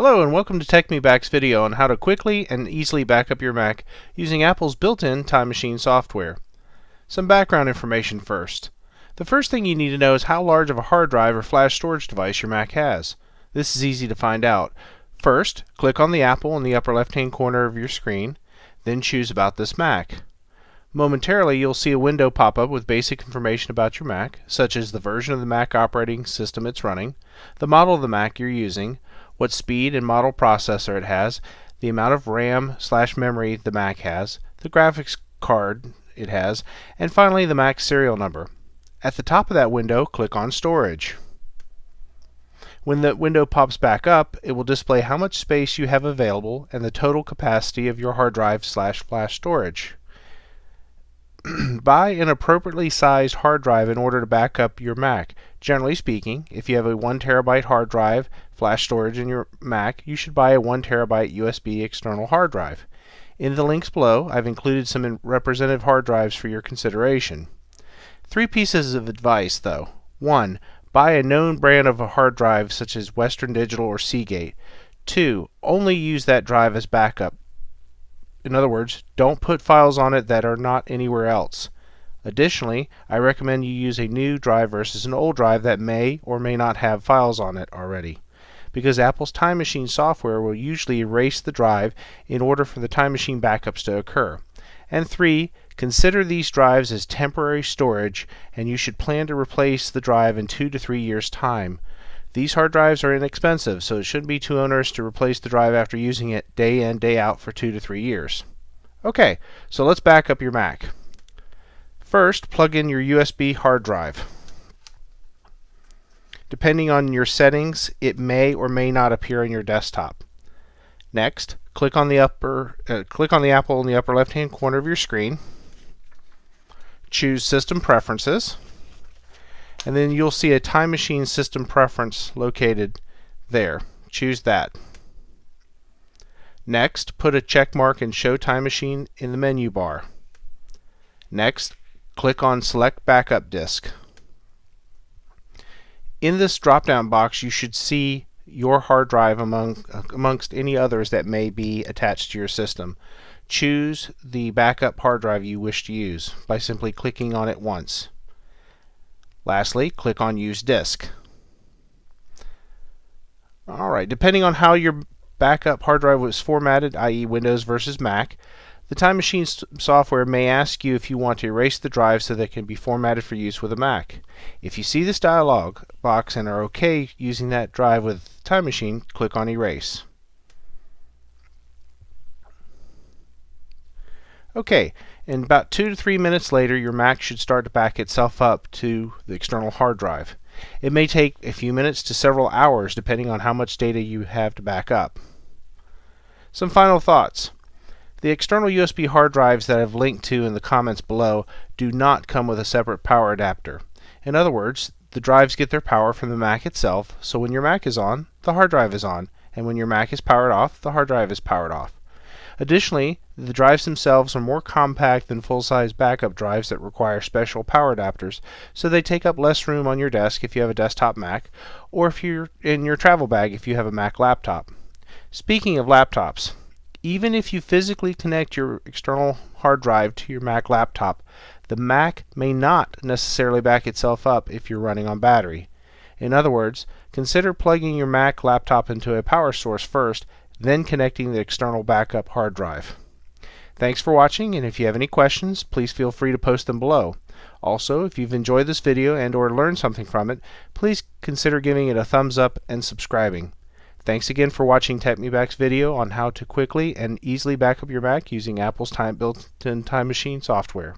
Hello and welcome to TechMeBack's video on how to quickly and easily back up your Mac using Apple's built-in Time Machine software. Some background information first. The first thing you need to know is how large of a hard drive or flash storage device your Mac has. This is easy to find out. First, click on the Apple in the upper left-hand corner of your screen, then choose About This Mac. Momentarily, you'll see a window pop up with basic information about your Mac, such as the version of the Mac operating system it's running, the model of the Mac you're using, what speed and model processor it has, the amount of RAM/memory the Mac has, the graphics card it has, and finally the Mac serial number. At the top of that window, click on Storage. When the window pops back up, it will display how much space you have available and the total capacity of your hard drive/flash storage. Buy an appropriately sized hard drive in order to back up your Mac. Generally speaking, if you have a 1 terabyte hard drive flash storage in your Mac, you should buy a 1 terabyte USB external hard drive. In the links below, I've included some representative hard drives for your consideration. 3 pieces of advice though. 1. Buy a known brand of a hard drive such as Western Digital or Seagate. 2. Only use that drive as backup. In other words, don't put files on it that are not anywhere else. Additionally, I recommend you use a new drive versus an old drive that may or may not have files on it already, because Apple's Time Machine software will usually erase the drive in order for the Time Machine backups to occur. And 3, consider these drives as temporary storage, and you should plan to replace the drive in 2 to 3 years' time. These hard drives are inexpensive, so it shouldn't be too onerous to replace the drive after using it day in, day out for 2 to 3 years. Okay, so let's back up your Mac. First, plug in your USB hard drive. Depending on your settings, it may or may not appear on your desktop. Next, click on the apple in the upper left-hand corner of your screen. Choose System Preferences. And then you'll see a Time Machine system preference located there. Choose that. Next, put a check mark and Show Time Machine in the menu bar. Next, click on Select Backup Disk. In this drop-down box, you should see your hard drive amongst any others that may be attached to your system. Choose the backup hard drive you wish to use by simply clicking on it once. Lastly, click on Use Disk. Alright, depending on how your backup hard drive was formatted, i.e. Windows versus Mac, the Time Machine software may ask you if you want to erase the drive so that it can be formatted for use with a Mac. If you see this dialog box and are okay using that drive with Time Machine, click on Erase. Okay, and about 2 to 3 minutes later, your Mac should start to back itself up to the external hard drive. It may take a few minutes to several hours depending on how much data you have to back up. Some final thoughts. The external USB hard drives that I've linked to in the comments below do not come with a separate power adapter. In other words, the drives get their power from the Mac itself, so when your Mac is on, the hard drive is on, and when your Mac is powered off, the hard drive is powered off. Additionally, the drives themselves are more compact than full-size backup drives that require special power adapters, so they take up less room on your desk if you have a desktop Mac, or if you're in your travel bag if you have a Mac laptop. Speaking of laptops, even if you physically connect your external hard drive to your Mac laptop, the Mac may not necessarily back itself up if you're running on battery. In other words, consider plugging your Mac laptop into a power source first, then connecting the external backup hard drive. Thanks for watching, and if you have any questions, please feel free to post them below. Also, if you've enjoyed this video and or learned something from it, please consider giving it a thumbs up and subscribing. Thanks again for watching TechMeBack's video on how to quickly and easily back up your Mac using Apple's built-in Time Machine software.